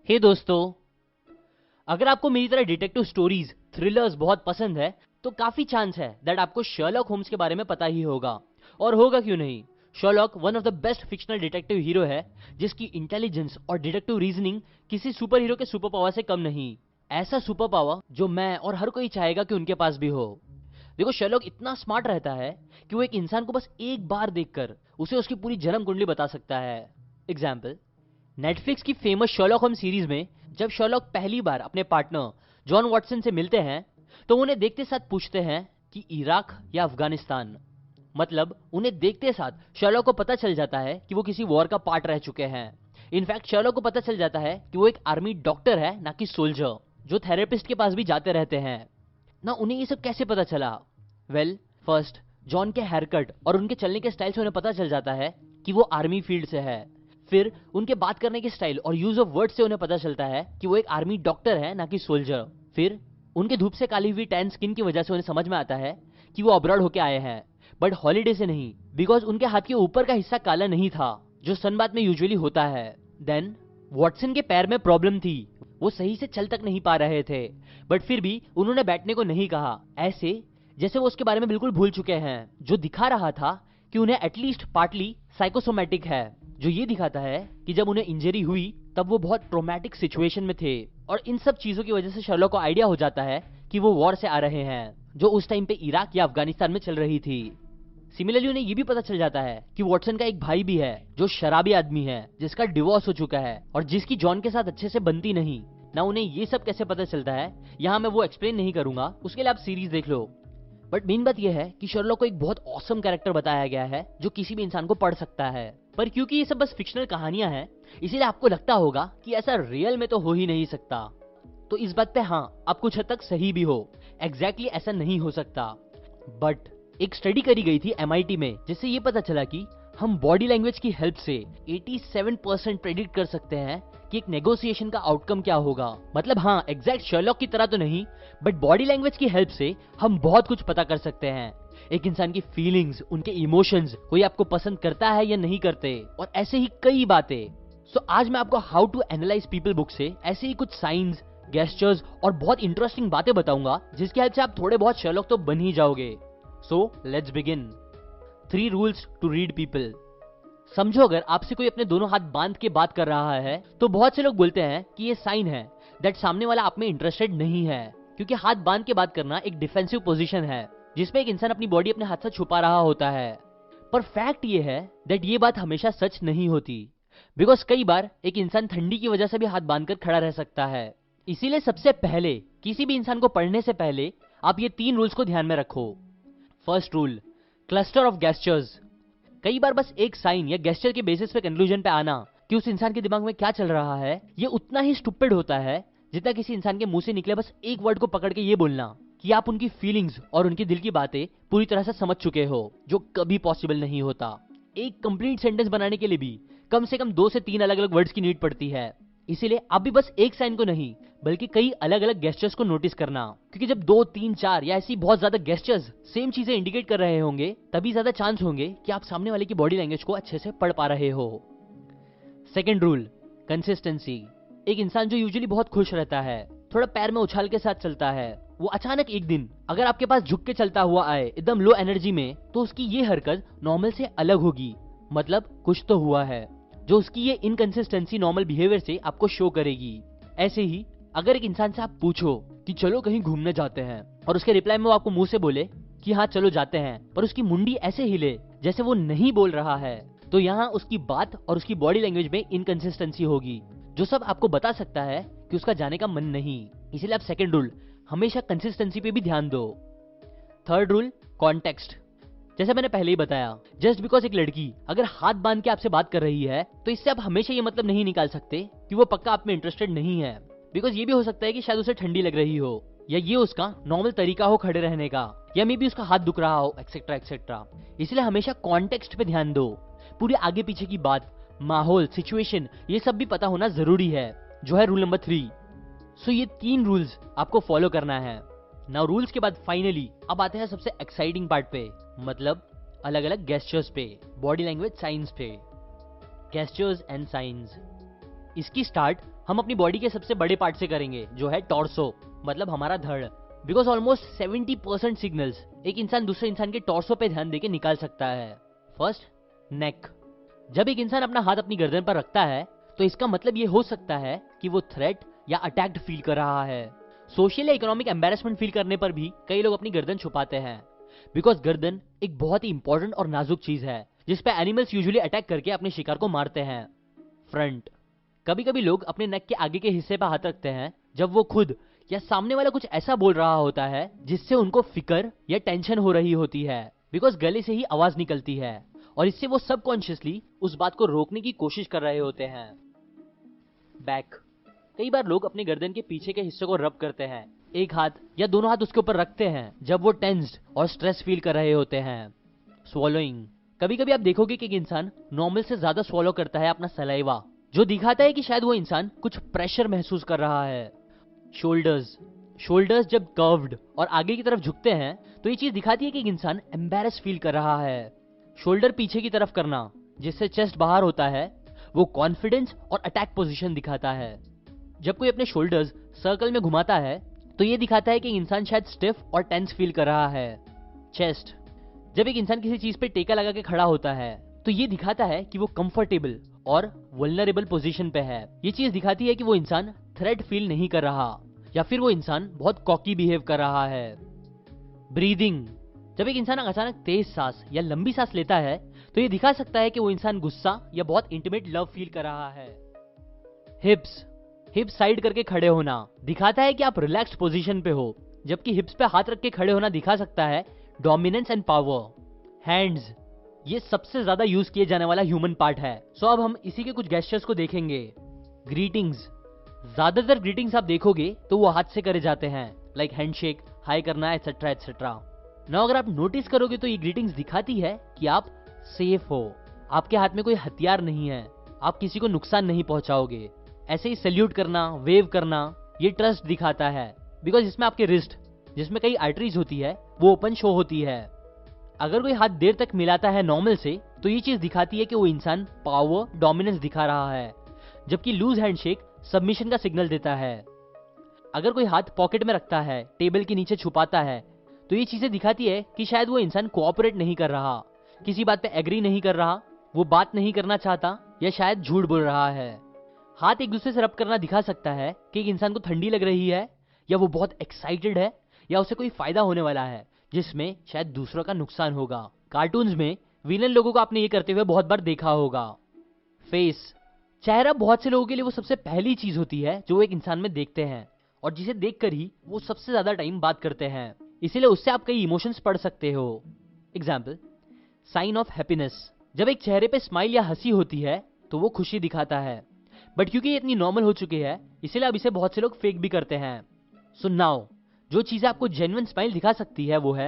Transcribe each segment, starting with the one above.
हे दोस्तों, अगर आपको मेरी तरह डिटेक्टिव स्टोरीज, थ्रिलर्स बहुत पसंद है तो काफी चांस है दैट आपको शर्लॉक होम्स के बारे में पता ही होगा। और होगा क्यों नहीं। Sherlock one of the best fictional detective hero है जिसकी इंटेलिजेंस और डिटेक्टिव रीजनिंग किसी सुपर हीरो के सुपर पावर से कम नहीं। ऐसा सुपर पावर जो मैं और हर कोई चाहेगा कि उनके पास भी हो। देखो, शर्लॉक इतना स्मार्ट रहता है कि वो एक इंसान को बस एक बार देखकर उसे उसकी पूरी जन्म कुंडली बता सकता है। एग्जाम्पल, नेटफ्लिक्स की फेमस शर्लॉक होम्स सीरीज में जब शर्लॉक पहली बार अपने पार्टनर जॉन वॉटसन से मिलते हैं तो उन्हें देखते साथ पूछते हैं कि इराक या अफगानिस्तान। मतलब उन्हें देखते साथ शर्लॉक को पता चल जाता है कि वो किसी वॉर का पार्ट रह चुके हैं। इनफैक्ट शर्लॉक को पता चल जाता है कि वो एक आर्मी डॉक्टर है, ना कि सोल्जर, जो थेरेपिस्ट के पास भी जाते रहते हैं ना। उन्हें ये सब कैसे पता चला? वेल, फर्स्ट जॉन के हेयरकट और उनके चलने के स्टाइल से उन्हें पता चल जाता है कि वो आर्मी फील्ड से है। फिर उनके बात करने के स्टाइल और यूज ऑफ वर्ड से उन्हें पता चलता है कि वो एक आर्मी डॉक्टर है, ना कि सोल्जर। फिर उनके धूप से काली हुई टैन स्किन की वजह से उन्हें समझ में आता है कि वो अब्रॉड होके आए हैं, बट हॉलीडे से नहीं, बिकॉज उनके हाथ के ऊपर का हिस्सा काला नहीं था जो सनबाथ में यूजुअली होता है। देन वॉटसन के पैर में प्रॉब्लम थी, वो सही से चल तक नहीं पा रहे थे, बट फिर भी उन्होंने बैठने को नहीं कहा, ऐसे जैसे वो उसके बारे में बिल्कुल भूल चुके हैं, जो दिखा रहा था कि उन्हें एटलीस्ट पार्टली साइकोसोमैटिक है, जो ये दिखाता है कि जब उन्हें इंजरी हुई तब वो बहुत ट्रॉमेटिक सिचुएशन में थे। और इन सब चीजों की वजह से शर्लॉक को आइडिया हो जाता है कि वो वॉर से आ रहे हैं जो उस टाइम पे इराक या अफगानिस्तान में चल रही थी। सिमिलरली उन्हें ये भी पता चल जाता है कि वॉटसन का एक भाई भी है जो शराबी आदमी है, जिसका डिवोर्स हो चुका है और जिसकी जॉन के साथ अच्छे से बनती नहीं ना। उन्हें ये सब कैसे पता चलता है यहाँ मैं वो एक्सप्लेन नहीं करूंगा, उसके लिए आप सीरीज देख लो। बट मेन बात यह है कि शर्लॉक को एक बहुत ऑसम कैरेक्टर बताया गया है जो किसी भी इंसान को पढ़ सकता है। पर क्योंकि ये सब बस फिक्शनल कहानियां हैं, इसीलिए आपको लगता होगा कि ऐसा रियल में तो हो ही नहीं सकता। तो इस बात पे हाँ, आप कुछ हद तक सही भी हो, एग्जैक्टली ऐसा नहीं हो सकता। बट एक स्टडी करी गई थी MIT में, जिससे ये पता चला कि हम बॉडी लैंग्वेज की हेल्प से 87% प्रेडिक्ट कर सकते हैं कि एक नेगोशिएशन का आउटकम क्या होगा। मतलब हाँ, एग्जैक्ट शर्लॉक की तरह तो नहीं, बट बॉडी लैंग्वेज की हेल्प से हम बहुत कुछ पता कर सकते हैं। एक इंसान की फीलिंग्स, उनके इमोशंस, कोई आपको पसंद करता है या नहीं करते, और ऐसे ही कई बातें। सो आज मैं आपको how to analyse people book से ऐसे ही कुछ साइंस, गेस्चर्स और बहुत इंटरेस्टिंग बातें बताऊंगा, जिसकी हेल्प से आप थोड़े बहुत शर्लॉक तो बन ही जाओगे। So let's begin. 3 rules to read people. समझो, अगर आपसे कोई अपने दोनों हाथ बांध के बात कर रहा है तो बहुत से लोग बोलते हैं कि ये साइन है दैट सामने वाला आप में इंटरेस्टेड नहीं है, क्योंकि हाथ बांध के बात करना एक डिफेंसिव पोजीशन है जिसमें एक इंसान अपनी बॉडी अपने हाथ से छुपा रहा होता है। पर फैक्ट ये है दैट ये बात हमेशा सच नहीं होती, बिकॉज कई बार एक इंसान ठंडी की वजह से भी हाथ बांधकर खड़ा रह सकता है। इसीलिए सबसे पहले किसी भी इंसान को पढ़ने से पहले आप ये 3 रूल्स को ध्यान में रखो। First rule, cluster of gestures. कई बार बस एक साइन या गेस्चर के बेसिस पे कंक्लूजन पे आना कि उस इंसान के दिमाग में क्या चल रहा है, ये उतना ही स्टूपिड होता है जितना किसी इंसान के मुंह से निकले बस एक वर्ड को पकड़ के ये बोलना कि आप उनकी फीलिंग्स और उनके दिल की बातें पूरी तरह से समझ चुके हो, जो कभी पॉसिबल नहीं होता। एक कंप्लीट सेंटेंस बनाने के लिए भी कम से कम 2 से 3 अलग अलग वर्ड्स की नीड पड़ती है। इसीलिए आप भी बस एक साइन को नहीं बल्कि कई अलग अलग गेस्चर्स को नोटिस करना, क्योंकि जब 2, 3, 4 या ऐसी बहुत ज्यादा गेस्चर्स सेम चीजें इंडिकेट कर रहे होंगे, तभी ज्यादा चांस होंगे कि आप सामने वाले की बॉडी लैंग्वेज को अच्छे से पढ़ पा रहे हो। Second rule, consistency. एक इंसान जो यूजुअली बहुत खुश रहता है, थोड़ा पैर में उछाल के साथ चलता है, वो अचानक एक दिन अगर आपके पास झुक के चलता हुआ आए एकदम लो एनर्जी में, तो उसकी ये हरकत नॉर्मल से अलग होगी। मतलब कुछ तो हुआ है जो उसकी ये इनकंसिस्टेंसी नॉर्मल बिहेवियर से आपको शो करेगी। ऐसे ही अगर एक इंसान से आप पूछो कि चलो कहीं घूमने जाते हैं, और उसके रिप्लाई में वो आपको मुंह से बोले कि हाँ चलो जाते हैं, पर उसकी मुंडी ऐसे हिले जैसे वो नहीं बोल रहा है, तो यहाँ उसकी बात और उसकी बॉडी लैंग्वेज में इनकंसिस्टेंसी होगी, जो सब आपको बता सकता है कि उसका जाने का मन नहीं। इसीलिए आप सेकेंड रूल, हमेशा कंसिस्टेंसी पे भी ध्यान दो। Third rule, context. जैसे मैंने पहले ही बताया, जस्ट बिकॉज एक लड़की अगर हाथ बांध के आपसे बात कर रही है तो इससे आप हमेशा ये मतलब नहीं निकाल सकते कि वो पक्का आप में इंटरेस्टेड नहीं है, बिकॉज ये भी हो सकता है कि शायद उसे ठंडी लग रही हो, या ये उसका नॉर्मल तरीका हो खड़े रहने का, या मे बी उसका हाथ दुख रहा हो, एक्सेट्रा एक्सेट्रा। इसलिए हमेशा कॉन्टेक्स्ट पे ध्यान दो। पूरी आगे पीछे की बात, माहौल, सिचुएशन, ये सब भी पता होना जरूरी है, जो है रूल नंबर 3। सो ये 3 रूल्स आपको फॉलो करना है। नाउ रूल्स के बाद फाइनली अब आते हैं सबसे एक्साइटिंग पार्ट पे, मतलब अलग अलग गेस्चर्स पे, बॉडी लैंग्वेज साइंस पे। Gestures and science. इसकी स्टार्ट हम अपनी बॉडी के सबसे बड़े पार्ट से करेंगे, जो है टॉर्सो, मतलब हमारा धड़। बिकॉज ऑलमोस्ट 70% सिग्नल्स एक इंसान दूसरे इंसान के टॉर्सो पे ध्यान देके निकाल सकता है। फर्स्ट, नेक। जब एक इंसान अपना हाथ अपनी गर्दन पर रखता है तो इसका मतलब ये हो सकता है कि वो थ्रेट या अटैक्ड फील कर रहा है। सोशल या इकोनॉमिक एम्बेरसमेंट फील करने पर भी कई लोग अपनी गर्दन छुपाते हैं, बिकॉज गर्दन एक बहुत ही इंपॉर्टेंट और नाजुक चीज है जिसपे एनिमल्स यूजुअली अटैक करके अपने शिकार को मारते हैं। फ्रंट। कभी कभी लोग अपने नेक के आगे के हिस्से पर हाथ रखते हैं जब वो खुद या सामने वाला कुछ ऐसा बोल रहा होता है जिससे उनको फिक्र या टेंशन हो रही होती है, बिकॉज गले से ही आवाज निकलती है और इससे वो सबकॉन्शियसली उस बात को रोकने की कोशिश कर रहे होते हैं। बैक। कई बार लोग अपने गर्दन के पीछे के हिस्से को रब करते हैं, एक हाथ या दोनों हाथ उसके ऊपर रखते हैं जब वो टेंस्ड और स्ट्रेस फील कर रहे होते हैं। स्वॉलोइंग। कभी कभी आप देखोगे कि एक इंसान नॉर्मल से ज्यादा स्वॉलो करता है अपना सलाइवा, जो दिखाता है कि शायद वो इंसान कुछ प्रेशर महसूस कर रहा है। शोल्डर्स। शोल्डर्स जब कर्व्ड और आगे की तरफ झुकते हैं तो ये चीज दिखाती है कि एक इंसान एम्बैरेस फील कर रहा है। शोल्डर पीछे की तरफ करना जिससे चेस्ट बाहर होता है, वो कॉन्फिडेंस और अटैक पोजीशन दिखाता है। जब कोई अपने शोल्डर्स सर्कल में घुमाता है तो ये दिखाता है कि इंसान शायद स्टिफ और टेंस फील कर रहा है। चेस्ट। जब एक इंसान किसी चीज पे टेका लगा के खड़ा होता है तो ये दिखाता है कि वो कंफर्टेबल और वल्नरेबल पोजीशन पे है। ये चीज दिखाती है कि वो इंसान थ्रेट फील नहीं कर रहा या फिर वो इंसान बहुत कॉकी बिहेव कर रहा है। ब्रीदिंग। जब एक इंसान अचानक तेज सांस या लंबी सांस लेता है तो ये दिखा सकता है कि वो इंसान गुस्सा या बहुत इंटीमेट लव फील कर रहा है। हिप्स। हिप्स साइड करके खड़े होना दिखाता है कि आप रिलैक्स्ड पोजीशन पे हो, जबकि हिप्स पे हाथ रख के खड़े होना दिखा सकता है डोमिनेंस एंड पावर। हैंड्स। ये सबसे ज्यादा यूज किए जाने वाला ह्यूमन पार्ट है, सो अब हम इसी के कुछ गेस्चर्स को देखेंगे। ग्रीटिंग्स। ज्यादातर ग्रीटिंग्स आप देखोगे तो वो हाथ से करे जाते हैं, लाइक हैंडशेक, हाई करना, एटसेट्रा एटसेट्रा। नाउ अगर आप नोटिस करोगे तो ये ग्रीटिंग्स दिखाती है कि आप सेफ हो, आपके हाथ में कोई हथियार नहीं है, आप किसी को नुकसान नहीं पहुंचाओगे। ऐसे ही सैल्यूट करना, वेव करना, ये ट्रस्ट दिखाता है, बिकॉज इसमें आपके रिस्ट, जिसमें कई आर्टरीज होती है, वो ओपन शो होती है। अगर कोई हाथ देर तक मिलाता है नॉर्मल से तो ये चीज दिखाती है कि वो इंसान पावर डोमिनेंस दिखा रहा है, जबकि लूज हैंडशेक सबमिशन का सिग्नल देता है। अगर कोई हाथ पॉकेट में रखता है, टेबल के नीचे छुपाता है, तो ये चीजें दिखाती है कि शायद वो इंसान कोऑपरेट नहीं कर रहा, किसी बात पे एग्री नहीं कर रहा, वो बात नहीं करना चाहता या शायद झूठ बोल रहा है। हाथ एक दूसरे से रब करना दिखा सकता है कि एक इंसान को ठंडी लग रही है या वो बहुत एक्साइटेड है या उसे कोई फायदा होने वाला है जिसमें शायद दूसरों का नुकसान होगा। कार्टून्स में विलन लोगों को आपने ये करते हुए बहुत बार देखा होगा। फेस। चेहरा बहुत से लोगों के लिए वो सबसे पहली चीज होती है जो वो एक इंसान में देखते हैं और जिसे देखकर ही वो सबसे ज्यादा टाइम बात करते हैं, इसीलिए उससे आप कई इमोशंस पढ़ सकते हो। Example, sign of happiness. जब एक चेहरे पे स्माइल या हंसी होती है तो वो खुशी दिखाता है, बट क्योंकि ये इतनी नॉर्मल हो चुकी है इसीलिए अब इसे बहुत से लोग फेक भी करते हैं। सो नाउ जो चीजें आपको जेन्युइन स्माइल दिखा सकती है वो है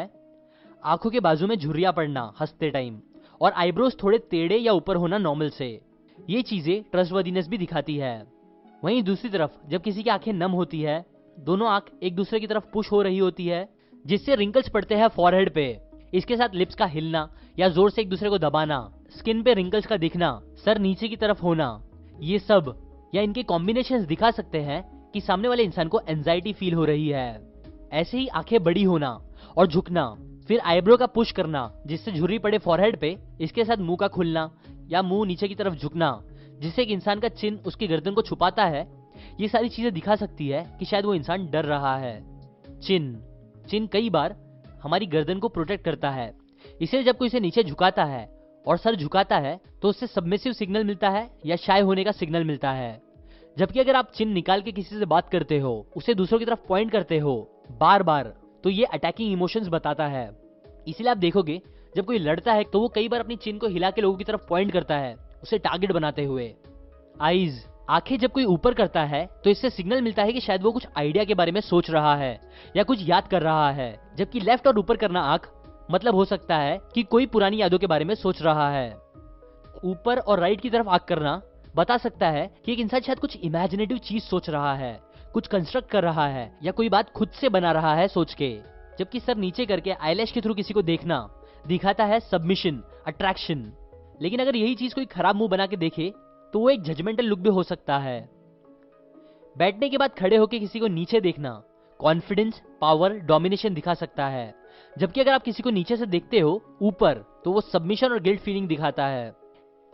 आंखों के बाजू में झुर्रियां पड़ना हंसते टाइम और आईब्रोज थोड़े टेढ़े या ऊपर होना नॉर्मल से। ये चीजें ट्रस्टवर्दीनेस भी दिखाती है। वहीं दूसरी तरफ जब किसी की आंखें नम होती है, दोनों आंख एक दूसरे की तरफ पुश हो रही होती है जिससे रिंकल्स पड़ते हैं फॉरहेड पे, इसके साथ लिप्स का हिलना या जोर से एक दूसरे को दबाना, स्किन पे रिंकल्स का दिखना, सर नीचे की तरफ होना, ये सब या इनके कॉम्बिनेशंस दिखा सकते हैं कि सामने वाले इंसान को एंजाइटी फील हो रही है। ऐसे ही आंखें बड़ी होना और झुकना, फिर आईब्रो का पुश करना जिससे झुर्री पड़े फॉरहेड पे, इसके साथ मुंह का खुलना या मुंह नीचे की तरफ झुकना जिससे एक इंसान का चिन उसकी गर्दन को छुपाता है, ये सारी चीजें दिखा सकती है कि शायद वो इंसान डर रहा है। चिन कई बार हमारी गर्दन को प्रोटेक्ट करता है, इसलिए जब कोई इसे नीचे झुकाता है और सर झुकाता है तो उससे सबमिसिव सिग्नल मिलता है या शाय होने का सिग्नल मिलता है। जबकि अगर आप चिन निकाल के किसी से बात करते हो, उसे दूसरों की तरफ पॉइंट करते हो बार बार, तो ये अटैकिंग इमोशंस बताता है। इसीलिए आप देखोगे जब कोई लड़ता है तो वो कई बार अपनी चिन को हिला के लोगों की तरफ पॉइंट करता है, उसे टारगेट बनाते हुए। आईज, आंखें जब कोई ऊपर करता है तो इससे सिग्नल मिलता है कि शायद वो कुछ आइडिया के बारे में सोच रहा है या कुछ याद कर रहा है, जबकि लेफ्ट और ऊपर करना आंख मतलब हो सकता है कि कोई पुरानी यादों के बारे में सोच रहा है। ऊपर और राइट की तरफ आंख करना बता सकता है कि एक इंसान शायद कुछ इमेजिनेटिव चीज सोच रहा है, कुछ कंस्ट्रक्ट कर रहा है या कोई बात खुद से बना रहा है सोच के। जबकि सर नीचे करके आईलैश के थ्रू किसी को देखना दिखाता है सबमिशन, अट्रैक्शन। लेकिन अगर यही चीज कोई खराब मुंह बना के देखे तो वो एक जजमेंटल लुक भी हो सकता है। बैठने के बाद खड़े होकर किसी को नीचे देखना कॉन्फिडेंस, पावर, डोमिनेशन दिखा सकता है, जबकि अगर आप किसी को नीचे से देखते हो ऊपर तो वो सबमिशन और गिल्ट फीलिंग दिखाता है।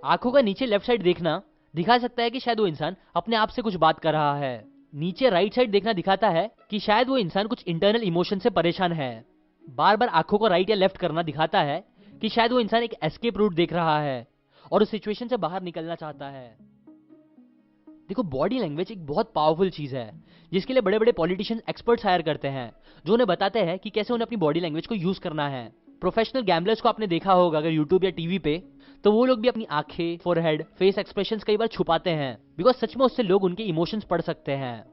आंखों का नीचे लेफ्ट साइड देखना दिखा सकता है कि शायद वो इंसान अपने आप से कुछ बात कर रहा है। नीचे राइट साइड देखना दिखाता है कि शायद वो इंसान कुछ इंटरनल इमोशन से परेशान है। बार बार आंखों को राइट या लेफ्ट करना दिखाता है कि शायद वो इंसान एक एस्केप रूट देख रहा है और उस सिचुएशन से बाहर निकलना चाहता है। देखो, बॉडी लैंग्वेज एक बहुत पावरफुल चीज है जिसके लिए बड़े बड़े पॉलिटिशियन एक्सपर्ट्स हायर करते हैं जो उन्हें बताते हैं कि कैसे उन्हें अपनी बॉडी लैंग्वेज को यूज करना है। प्रोफेशनल गैम्बलर्स को आपने देखा होगा अगर यूट्यूब या टीवी पे, तो वो लोग भी अपनी आंखें, फोरहेड, फेस एक्सप्रेशंस कई बार छुपाते हैं बिकॉज सच में उससे लोग उनके इमोशंस पढ़ सकते हैं।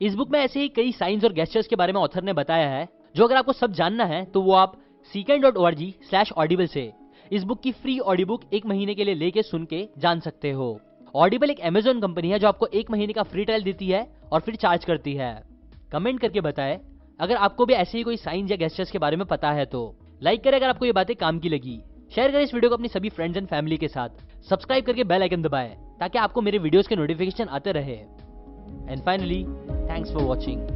इस बुक में ऐसे ही कई साइंस और गेस्चर्स के बारे में ऑथर ने बताया है जो अगर आपको सब जानना है तो वो आप seekn.org/audible से इस बुक की फ्री ऑडियो बुक 1 महीने के लिए लेके सुन के जान सकते हो। ऑडिबल एक अमेजोन कंपनी है जो आपको 1 महीने का फ्री ट्रायल देती है और फिर चार्ज करती है। कमेंट करके बताएं अगर आपको भी ऐसे ही कोई साइंस या गेस्चर्स के बारे में पता है तो। लाइक करें अगर आपको ये बातें काम की लगी। शेयर करें इस वीडियो को अपनी सभी फ्रेंड्स एंड फैमिली के साथ। सब्सक्राइब करके बेल आइकन दबाएं ताकि आपको मेरे वीडियोस के नोटिफिकेशन आते रहे। And finally, thanks for watching.